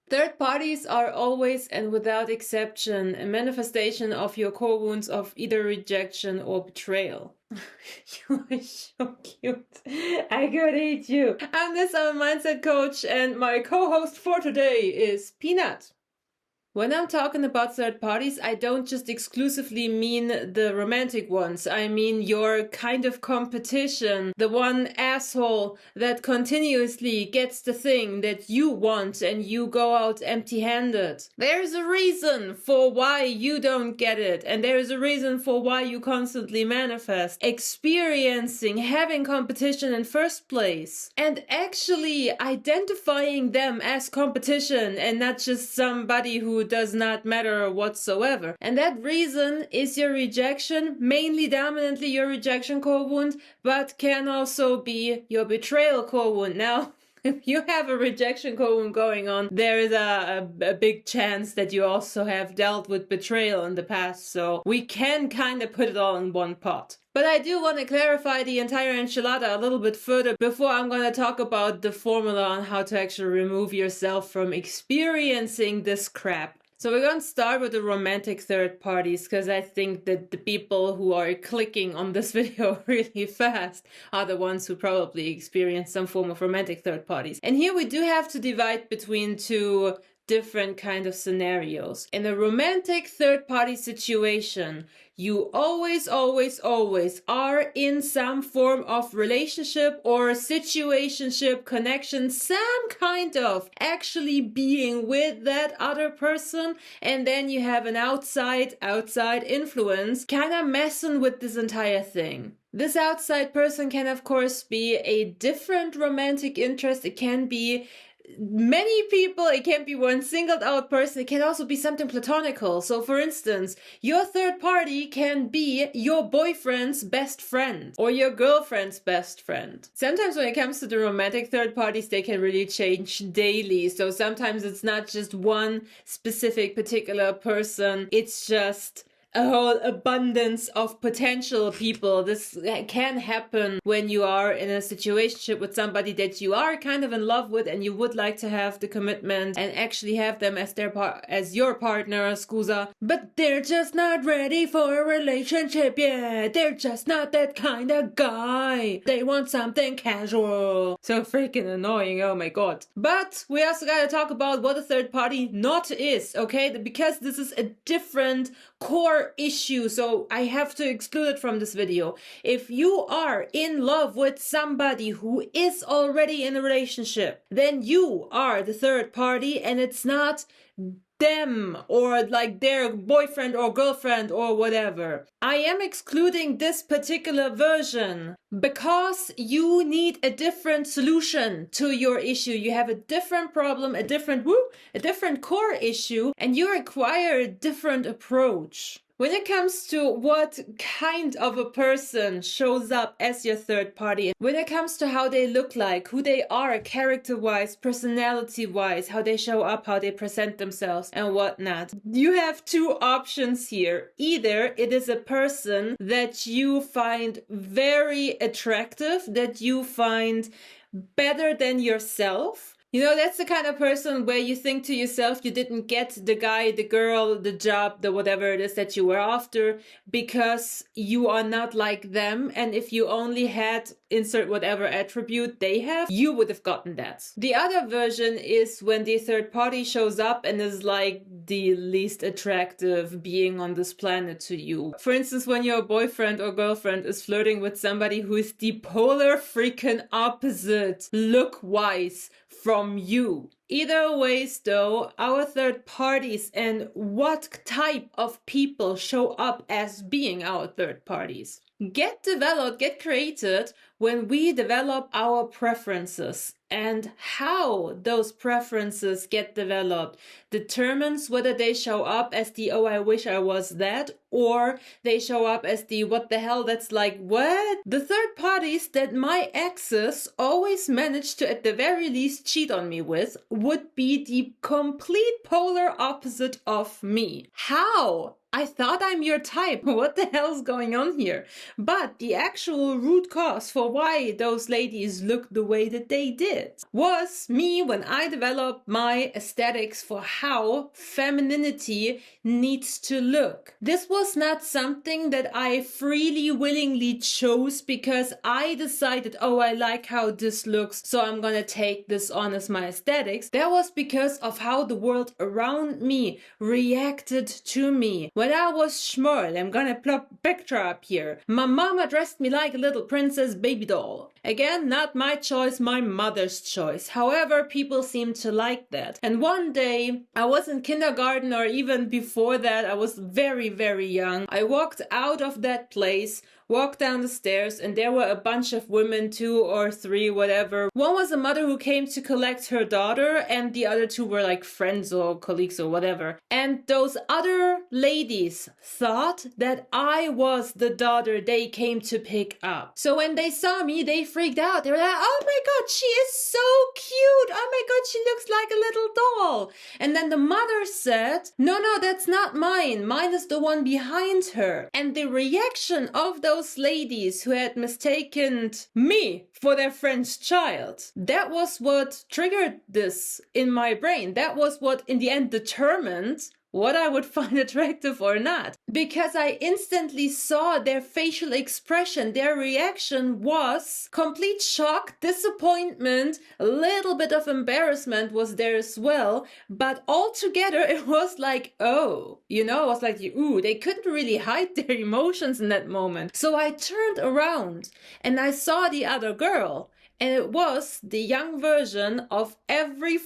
Third parties are always and without exception a manifestation of your core wounds of either rejection or betrayal. You are so cute. I could eat you. I'm this mindset coach, and my co-host for today is Peanut. When I'm talking about third parties, I don't just exclusively mean the romantic ones. I mean your kind of competition, the one asshole that continuously gets the thing that you want and you go out empty-handed. There's a reason for why you don't get it, and there's a reason for why you constantly manifest experiencing having competition in first place, and actually identifying them as competition and not just somebody who does not matter whatsoever. And that reason is your rejection, mainly dominantly your rejection core wound, but can also be your betrayal core wound. Now, if you have a rejection core wound going on, there is a big chance that you also have dealt with betrayal in the past, so we can kind of put it all in one pot. But I do want to clarify the entire enchilada a little bit further before I'm going to talk about the formula on how to actually remove yourself from experiencing this crap. So we're going to start with the romantic third parties, because I think that the people who are clicking on this video really fast are the ones who probably experience some form of romantic third parties. And here we do have to divide between two different kind of scenarios. In a romantic third party situation, you always are in some form of relationship or situationship connection, some kind of actually being with that other person, and then you have an outside influence kind of messing with this entire thing. This outside person can of course be a different romantic interest. It can be many people, it can't be one singled out person, it can also be something platonical. So for instance, your third party can be your boyfriend's best friend or your girlfriend's best friend. Sometimes when it comes to the romantic third parties, they can really change daily. So sometimes it's not just one specific particular person, it's just a whole abundance of potential people. This can happen when you are in a situationship with somebody that you are kind of in love with and you would like to have the commitment and actually have them as your partner, scusa, but they're just not ready for a relationship yet. They're just not that kind of guy. They want something casual. So freaking annoying, oh my god. But we also gotta talk about what a third party not is, okay? Because this is a different core issue, so I have to exclude it from this video. If you are in love with somebody who is already in a relationship, then you are the third party and it's not them or like their boyfriend or girlfriend or whatever. I am excluding this particular version because you need a different solution to your issue. You have a different problem, a different core issue, and you require a different approach. When it comes to what kind of a person shows up as your third party, when it comes to how they look like, who they are character-wise, personality-wise, how they show up, how they present themselves and whatnot, you have two options here. Either it is a person that you find very attractive, that you find better than yourself. You know, that's the kind of person where you think to yourself you didn't get the guy, the girl, the job, the whatever it is that you were after because you are not like them. And if you only had insert whatever attribute they have, you would have gotten that. The other version is when the third party shows up and is like the least attractive being on this planet to you. For instance, when your boyfriend or girlfriend is flirting with somebody who is the polar freaking opposite look-wise from you. Either ways though, our third parties and what type of people show up as being our third parties get developed, get created when we develop our preferences. And how those preferences get developed determines whether they show up as the "oh, I wish I was that," or they show up as the "what the hell, that's like what?" The third parties that my exes always managed to at the very least cheat on me with would be the complete polar opposite of me. How? I thought I'm your type. What the hell's going on here? But the actual root cause for or why those ladies looked the way that they did was me when I developed my aesthetics for how femininity needs to look. This was not something that I freely, willingly chose because I decided, oh, I like how this looks, so I'm gonna take this on as my aesthetics. That was because of how the world around me reacted to me. When I was schmurl, I'm gonna plop a picture up here. My mama dressed me like a little princess baby doll. Again, not my choice, my mother's choice. However, people seem to like that. And one day, I was in kindergarten or even before that, I was very, very young. I walked out of that place, walked down the stairs, and there were a bunch of women, 2 or 3, whatever. One was a mother who came to collect her daughter, and the other 2 were like friends or colleagues or whatever. And those other ladies thought that I was the daughter they came to pick up. So when they saw me, they freaked out. They were like, oh my god, she is so cute. Oh my god, she looks like a little doll. And then the mother said, no, that's not mine. Mine is the one behind her. And the reaction of those ladies who had mistaken me for their friend's child, that was what triggered this in my brain. That was what in the end determined what I would find attractive or not. Because I instantly saw their facial expression, their reaction was complete shock, disappointment, a little bit of embarrassment was there as well, but altogether it was like, oh, you know, it was like, ooh, they couldn't really hide their emotions in that moment. So I turned around and I saw the other girl, and it was the young version of every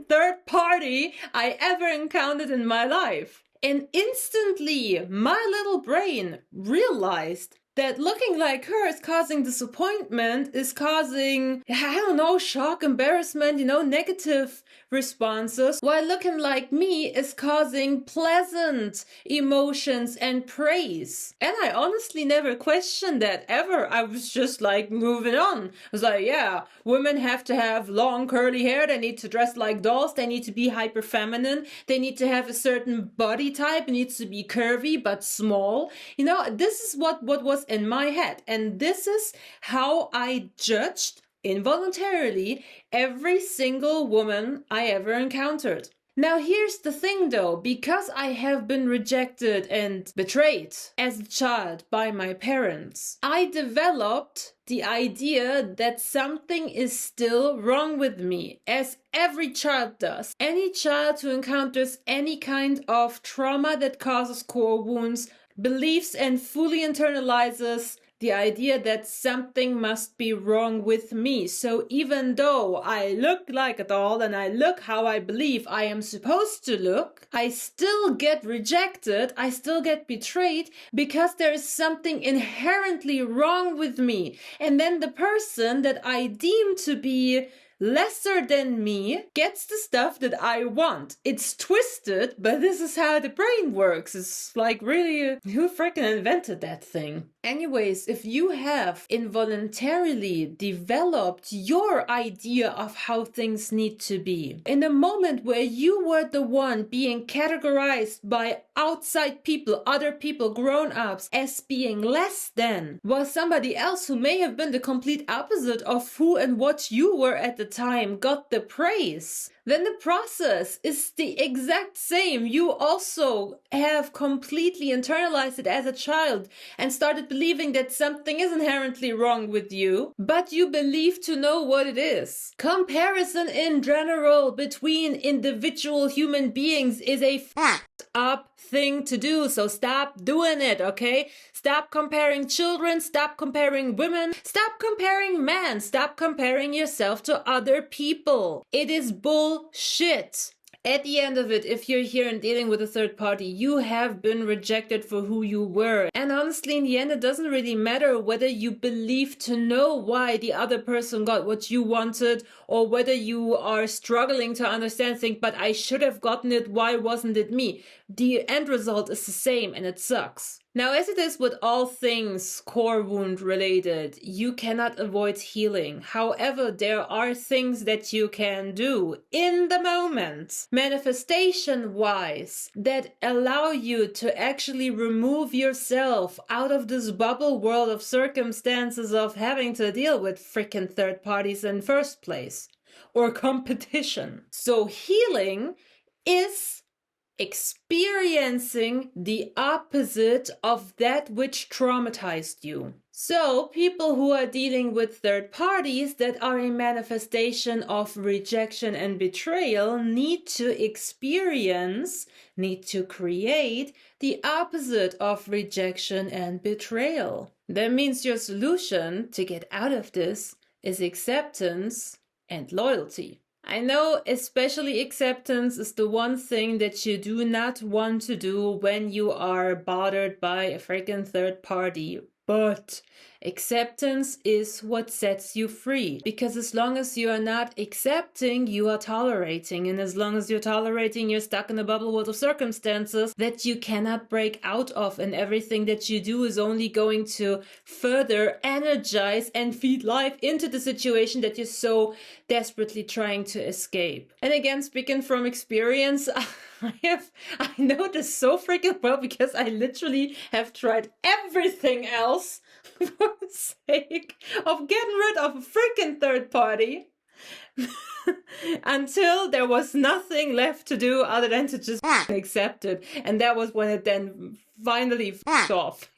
third party I ever encountered in my life. And instantly, my little brain realized that looking like her is causing disappointment, is causing, I don't know, shock, embarrassment, negative responses, while looking like me is causing pleasant emotions and praise. And I honestly never questioned that ever. I was just like moving on. I was like, yeah, women have to have long curly hair, they need to dress like dolls, they need to be hyper feminine, they need to have a certain body type, it needs to be curvy but small. This is what was in my head, and this is how I judged involuntarily every single woman I ever encountered. Now here's the thing though, because I have been rejected and betrayed as a child by my parents, I developed the idea that something is still wrong with me, as every child does. Any child who encounters any kind of trauma that causes core wounds believes and fully internalizes the idea that something must be wrong with me. So even though I look like a doll and I look how I believe I am supposed to look, I still get rejected, I still get betrayed because there is something inherently wrong with me. And then the person that I deem to be lesser than me gets the stuff that I want. It's twisted, but this is how the brain works. It's like really, who freaking invented that thing? Anyways, if you have involuntarily developed your idea of how things need to be, in the moment where you were the one being categorized by outside people, other people, grown-ups, as being less than, while somebody else who may have been the complete opposite of who and what you were at the time got the praise, then the process is the exact same. You also have completely internalized it as a child and started believing that something is inherently wrong with you, but you believe to know what it is. Comparison in general between individual human beings is a up thing to do, so stop doing it, okay? Stop comparing children, stop comparing women, stop comparing men, stop comparing yourself to other people. It is bullshit. At the end of it, if you're here and dealing with a third party, you have been rejected for who you were. And honestly, in the end, it doesn't really matter whether you believe to know why the other person got what you wanted, or whether you are struggling to understand, think, but I should have gotten it, why wasn't it me? The end result is the same and it sucks. Now, as it is with all things core wound related, you cannot avoid healing. However, there are things that you can do in the moment, manifestation wise, that allow you to actually remove yourself out of this bubble world of circumstances of having to deal with freaking third parties in first place, or competition. So healing is experiencing the opposite of that which traumatized you. So people who are dealing with third parties that are a manifestation of rejection and betrayal need to create the opposite of rejection and betrayal. That means your solution to get out of this is acceptance and loyalty. I know especially acceptance is the one thing that you do not want to do when you are bothered by a freaking third party. But acceptance is what sets you free. Because as long as you are not accepting, you are tolerating. And as long as you're tolerating, you're stuck in a bubble world of circumstances that you cannot break out of. And everything that you do is only going to further energize and feed life into the situation that you're so desperately trying to escape. And again, speaking from experience, I know this so freaking well because I literally have tried everything else for the sake of getting rid of a freaking third party until there was nothing left to do other than to just accept it. And that was when it then finally off,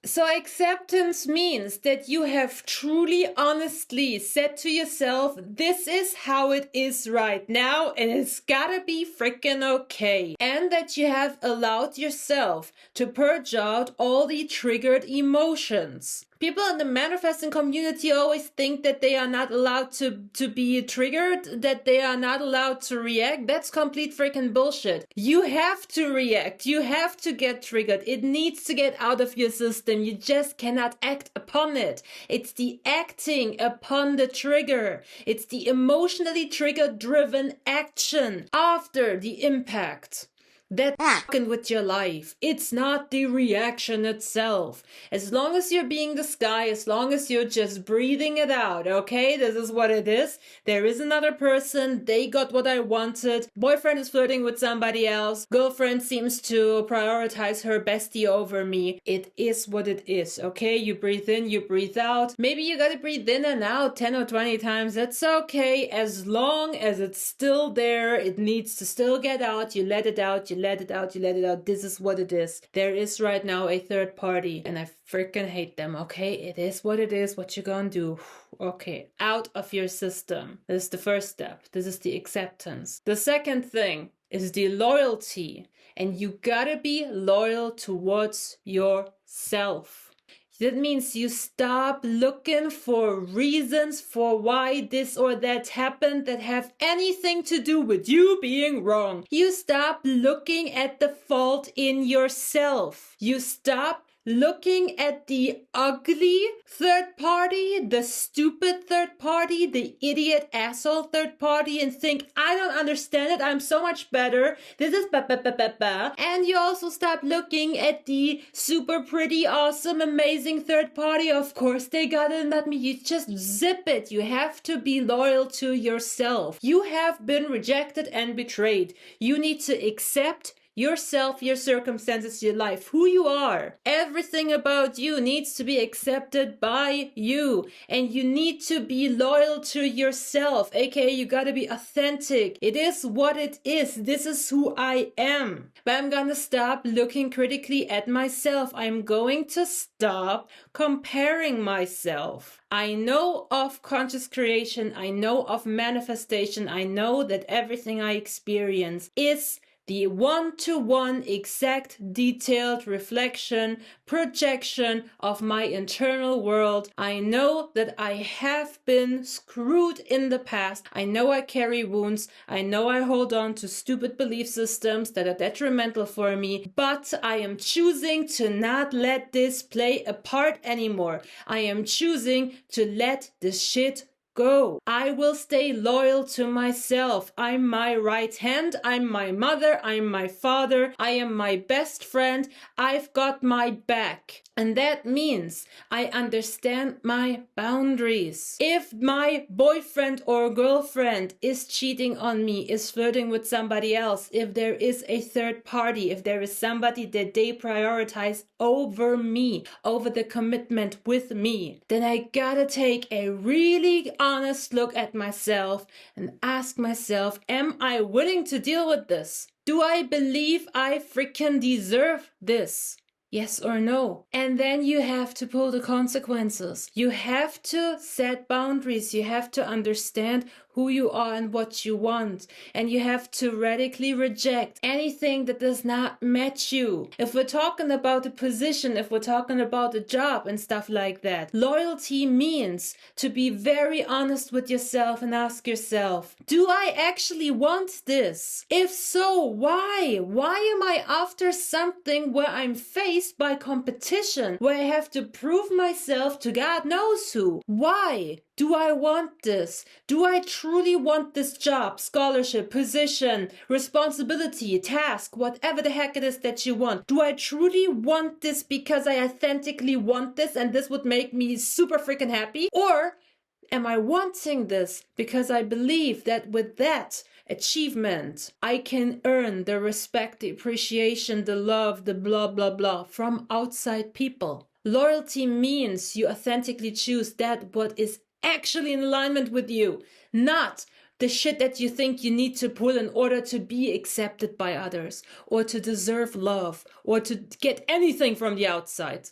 So acceptance means that you have truly, honestly said to yourself, this is how it is right now, and it's gotta be freaking okay. And that you have allowed yourself to purge out all the triggered emotions. People in the manifesting community always think that they are not allowed to be triggered, that they are not allowed to react. That's complete freaking bullshit. You have to react. You have to get triggered. It needs to get out of your system. You just cannot act upon it. It's the acting upon the trigger. It's the emotionally trigger-driven action after the impact that's fucking with your life. It's not the reaction itself. As long as you're being this guy, as long as you're just breathing it out, okay? This is what it is. There is another person. They got what I wanted. Boyfriend is flirting with somebody else. Girlfriend seems to prioritize her bestie over me. It is what it is, okay? You breathe in, you breathe out. Maybe you gotta breathe in and out 10 or 20 times. That's okay. As long as it's still there, it needs to still get out. You let it out, you let it out, you let it out. This is what it is. There is right now a third party and I freaking hate them, okay? It is what it is. What you gonna do? Okay, out of your system. This is the first step. This is the acceptance. The second thing is the loyalty. And you gotta be loyal towards yourself. That means you stop looking for reasons for why this or that happened that have anything to do with you being wrong. You stop looking at the fault in yourself. You stop looking at the ugly third party, the stupid third party, the idiot asshole third party and think, I don't understand it, I'm so much better, this is ba. And you also stop looking at the super pretty, awesome, amazing third party. Of course they got it, not me. You just zip it. You have to be loyal to yourself. You have been rejected and betrayed. You need to accept yourself, your circumstances, your life, who you are. Everything about you needs to be accepted by you. And you need to be loyal to yourself. AKA, you gotta be authentic. It is what it is. This is who I am. But I'm gonna stop looking critically at myself. I'm going to stop comparing myself. I know of conscious creation. I know of manifestation. I know that everything I experience is the one-to-one exact detailed reflection, projection of my internal world. I know that I have been screwed in the past. I know I carry wounds. I know I hold on to stupid belief systems that are detrimental for me, but I am choosing to not let this play a part anymore. I am choosing to let this shit go. I will stay loyal to myself. I'm my right hand. I'm my mother. I'm my father. I am my best friend. I've got my back. And that means I understand my boundaries. If my boyfriend or girlfriend is cheating on me, is flirting with somebody else, if there is a third party, if there is somebody that they prioritize over me, over the commitment with me, then I gotta take a really honest look at myself and ask myself, am I willing to deal with this? Do I believe I freaking deserve this? Yes or no? And then you have to pull the consequences. You have to set boundaries. You have to understand who you are and what you want. And you have to radically reject anything that does not match you. If we're talking about a position, if we're talking about a job and stuff like that, loyalty means to be very honest with yourself and ask yourself, do I actually want this? If so, why? Why am I after something where I'm faced by competition, where I have to prove myself to God knows who? Why? Do I want this? Do I truly want this job, scholarship, position, responsibility, task, whatever the heck it is that you want? Do I truly want this because I authentically want this and this would make me super freaking happy? Or am I wanting this because I believe that with that achievement, I can earn the respect, the appreciation, the love, the blah, blah, blah from outside people? Loyalty means you authentically choose that what is actually in alignment with you, not the shit that you think you need to pull in order to be accepted by others or to deserve love or to get anything from the outside.